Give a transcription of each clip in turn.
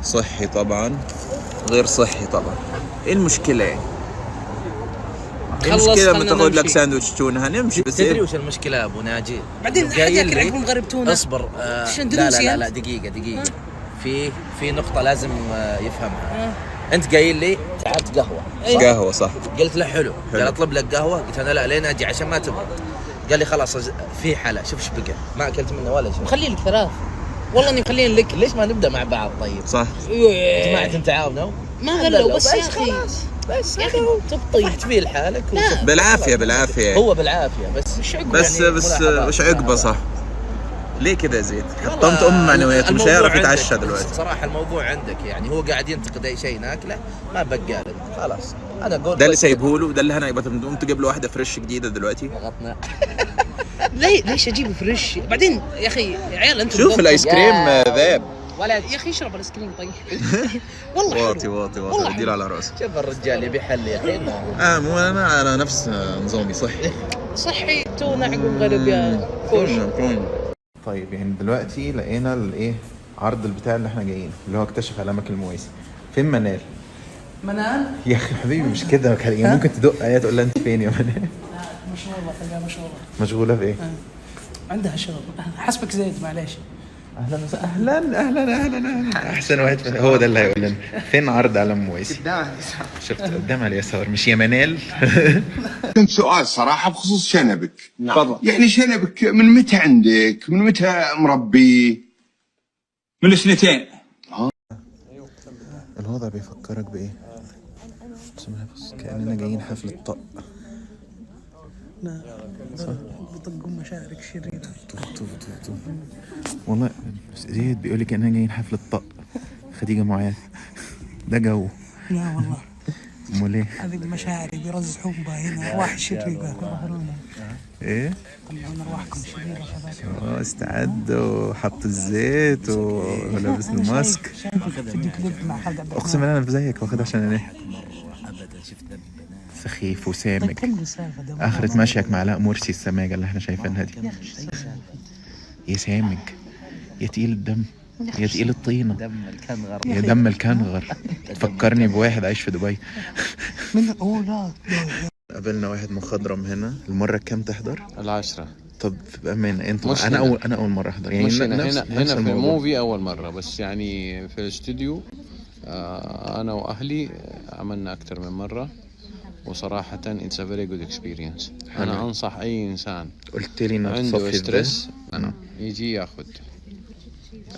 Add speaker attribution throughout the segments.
Speaker 1: صحي طبعا، غير صحي طبعا. ايه المشكلة يعني؟ المشكلة لما تاخذ لك ساندويتش تونة هنمشي. بس
Speaker 2: تدري وش المشكلة يا ابو ناجي؟
Speaker 3: بعدين احد ياكل عقب المغرب تونة.
Speaker 2: اصبر. لا دقيقة. في نقطة لازم يفهمها. انت قايل لي تعبت قهوة.
Speaker 1: قهوة صح.
Speaker 2: قلت له حلو. قال اطلب لك قهوة. قلت انا لا لين اجي عشان ما تبرد. قال لي خلاص في حلا. شوف ايش بقى، ما اكلت منه ولا شيء.
Speaker 3: مخلي لك 3 والله اني مخلين لك.
Speaker 2: ليش ما نبدا مع بعض طيب؟
Speaker 1: صح.
Speaker 2: جماعة تعاونوا
Speaker 3: ما غلوا بس يا اخي.
Speaker 2: بس
Speaker 3: يا اخي تبطي
Speaker 2: طحت فيه لحالك.
Speaker 1: بالعافية
Speaker 2: هو بالعافية بس
Speaker 3: مش عقبه.
Speaker 1: بس وش عقبه صح. ليه كذا يا زيد؟ حطمت معنوياته، مش هيعرف يتعشى دلوقتي.
Speaker 2: صراحة الموضوع عندك يعني هو قاعد ينتقد اي شيء ناكله ما بقى له خلاص. انا اقول
Speaker 1: ده اللي سايبه له، ده اللي انا يبقى تقوم تجيب له واحدة فريش جديدة دلوقتي.
Speaker 2: ضغطنا.
Speaker 3: ليش اجيب فريش؟ بعدين يا اخي يا عيال انتم
Speaker 1: شوف الايس كريم ذاب.
Speaker 3: ولا يا اخي اشرب الايس كريم طيب. والله
Speaker 1: واطي اديله على راسه.
Speaker 2: شوف الرجال يبي حل يا اخي.
Speaker 1: مو انا على نفس نظامي
Speaker 3: صحي تونه عقب المغرب يا كوش.
Speaker 1: طيب يعني دلوقتي لقينا الايه عرض البتاع اللي احنا جايين، اللي هو اكتشف علامك المواسي. فين منال؟
Speaker 3: منال
Speaker 1: يا اخي حبيبي مش كده يعني ممكن تدق ايه تقول لها انت فين يا منال؟
Speaker 3: مشغوله
Speaker 1: مشغوله في ايه؟
Speaker 3: عندها شغل. حسبك زيد معليش.
Speaker 1: اهلا احسن واحد هو ده اللي هيقول لنا فين عرض علم مواسي. شفت قدام على اليسار مش يا منال.
Speaker 4: كنت سؤال صراحة بخصوص شنبك. تفضل. يعني شنبك من متى عندك؟ من متى مربي؟
Speaker 5: من 2.
Speaker 1: الوضع بيفكرك بايه؟ بس كأننا جايين حفلة طق.
Speaker 3: صح. بطقوا مشاعرك شريرة.
Speaker 1: والله زيد بيقول لي كأننا جايين حفلة طق. خديجة معاذ ده جو.
Speaker 3: لا والله.
Speaker 1: امال ايه؟
Speaker 3: هذه مشاعري بيرزحون بها هنا ارواح شريرة.
Speaker 1: ايه؟
Speaker 3: طلعون ارواحكم شريرة.
Speaker 1: استعدوا حط الزيت ولابس الماسك. اقسم بالله انا زيك واخد عشان انا سخيف وسامج. اخرة ماشيك مع علاء مرسي السماجة اللي احنا شايفينها دي. يا سامج يا تقيل الدم يا تقيل الطينة يا دم الكنغر. تفكرني بواحد عايش في دبي.
Speaker 3: لا
Speaker 1: قابلنا واحد مخضرم هنا. المرة كام تحضر؟
Speaker 6: 10.
Speaker 1: طب بأمانة انتوا انا اول مرة احضر يعني.
Speaker 6: مش هنا في الموفي اول مرة، بس يعني في الاستوديو انا واهلي عملنا اكتر من مرة، وصراحة it's a very good experience. انا انصح اي انسان
Speaker 1: قلت لي انه
Speaker 6: عنده ستريس يجي ياخد.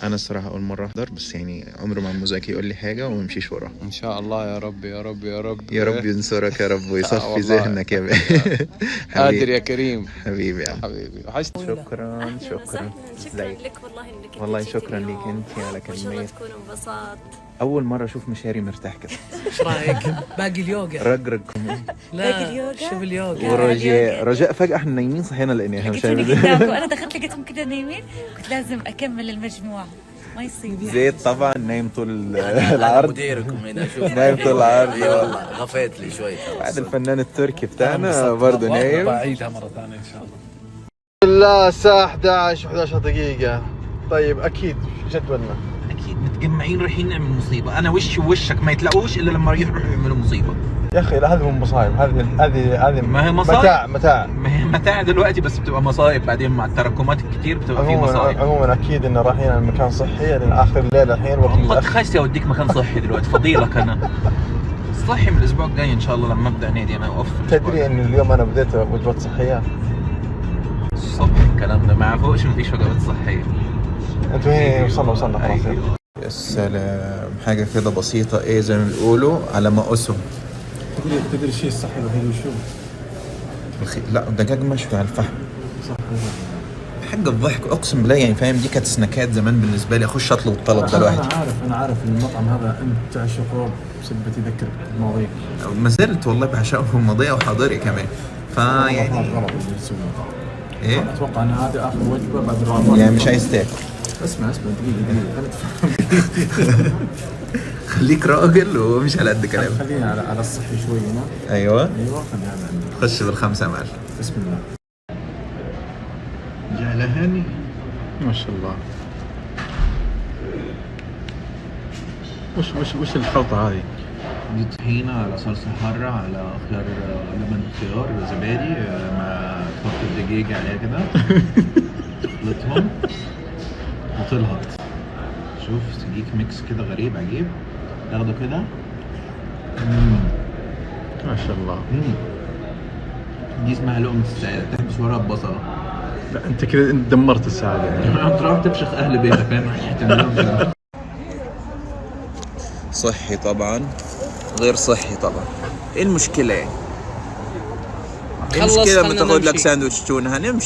Speaker 1: انا الصراحة اول مرة احضر، بس يعني عمره ما مزاكي يقول لي حاجة وما يمشيش وراها.
Speaker 6: ان شاء الله يا رب يا رب يا رب
Speaker 1: يا رب ينصرك يا رب ويصفي ذهنك يا بيه.
Speaker 6: قادر يا كريم
Speaker 1: حبيبي يا
Speaker 6: حبيبي. وحشت.
Speaker 1: شكرا
Speaker 7: شكرا لك والله انك
Speaker 1: والله شكرا ليك انت على
Speaker 7: ما شاء الله
Speaker 1: كلمة.
Speaker 7: تكون انبساط.
Speaker 1: اول مرة اشوف مشاري مرتاح كده.
Speaker 3: ايش رايك؟ باقي اليوغا.
Speaker 1: رقرقكم
Speaker 7: باقي
Speaker 3: لا شوف اليوغا.
Speaker 1: ورجاء فجأة احنا نايمين صحينا لقينا احنا مش
Speaker 7: انا دخلت لقيتهم كده نايمين، كنت لازم اكمل المجموعه ما يصير.
Speaker 1: زيد طبعا نايم طول العرض.
Speaker 2: مديركم هنا شوف
Speaker 1: نايم طول العرض.
Speaker 2: اي والله غفيت لي شوي.
Speaker 1: بعد الفنان التركي بتاعنا برضه نايم.
Speaker 5: بعيدها مرة ثانية ان شاء الله.
Speaker 8: لا الساعة 11 دقيقة. طيب أكيد جدولنا
Speaker 2: اكيد متجمعين رايحين نعمل مصيبة. انا وشي ووشك ما يتلاقوش الا لما يروحوا يعملوا مصيبة.
Speaker 8: يا أخي هذه مو مصايب. هذه
Speaker 2: ما هي مصايب.
Speaker 8: متاع
Speaker 2: ما هي متاع دلوقتي، بس بتبقى مصايب بعدين مع التراكمات الكتير بتبقى في مصايب.
Speaker 8: عموما أكيد إن رايحين على مكان صحي لأن آخر الليلة الحين وقت
Speaker 2: والله
Speaker 8: متأخر.
Speaker 2: خايس اوديك مكان صحي دلوقتي فضيلك. انا صحي من الاسبوع الجاي ان شاء الله لما ابدا نادي انا اوف.
Speaker 8: تدري إن اليوم أنا بديت وجبات صحية.
Speaker 2: الصبح الكلام ده ما عفوش مفيش وجبات صحية.
Speaker 8: أنتوا هنا وصلنا خلاص.
Speaker 1: يا سلام حاجة كده بسيطة ايه زي ما بيقولوا على مقاسهم.
Speaker 8: تدري الشيء الصحي الوحيد وشو؟
Speaker 1: لا دجاج مشوي على الفحم. صح. حاجة الضحك اقسم بالله يعني فاهم. دي كانت سناكات زمان بالنسبة لي، اخش اطلب الطلب ده لوحدي.
Speaker 8: أنا عارف المطعم هذا أنت تعشقه بسبب يذكرك بماضيك.
Speaker 1: ما زلت والله بعشقه ماضية وحاضري كمان. فيعني
Speaker 8: غلط اللي تسويه.
Speaker 1: ايه؟
Speaker 8: أتوقع أن هذه آخر وجبة بعد رمضان.
Speaker 1: يعني مش عايز تاكل.
Speaker 8: اسمع دقيقة.
Speaker 1: خليك راجل ومش على قد كلامك.
Speaker 8: خلينا على الصحي شوي هنا.
Speaker 1: ايوه
Speaker 8: خلينا على عندي.
Speaker 1: خش بالخمسة مال.
Speaker 8: بسم الله.
Speaker 1: جعلهاني ما شاء الله.
Speaker 8: وش الخلطة هذه؟
Speaker 1: دي طحينة على صلصة حارة على خيار، لبن خيار زبادي، مع تحط الدجاج عليها كده تخلطهم وتلهط. شوف تجيك ميكس كده غريب عجيب، تاخده كده.
Speaker 8: ما شاء الله.
Speaker 1: دي اسمها لقمة السعادة، تحبس وراها ببصلة.
Speaker 8: لا انت كذا انت دمرت السعادة يعني.
Speaker 1: تروح تفشخ اهل بيتك، فاهم؟ هتعملهم
Speaker 2: صحي طبعا، غير صحي طبعا. ايه المشكلة يعني؟ ايه المشكلة لما تاخذ لك ساندويتش تونة؟ هنمشي.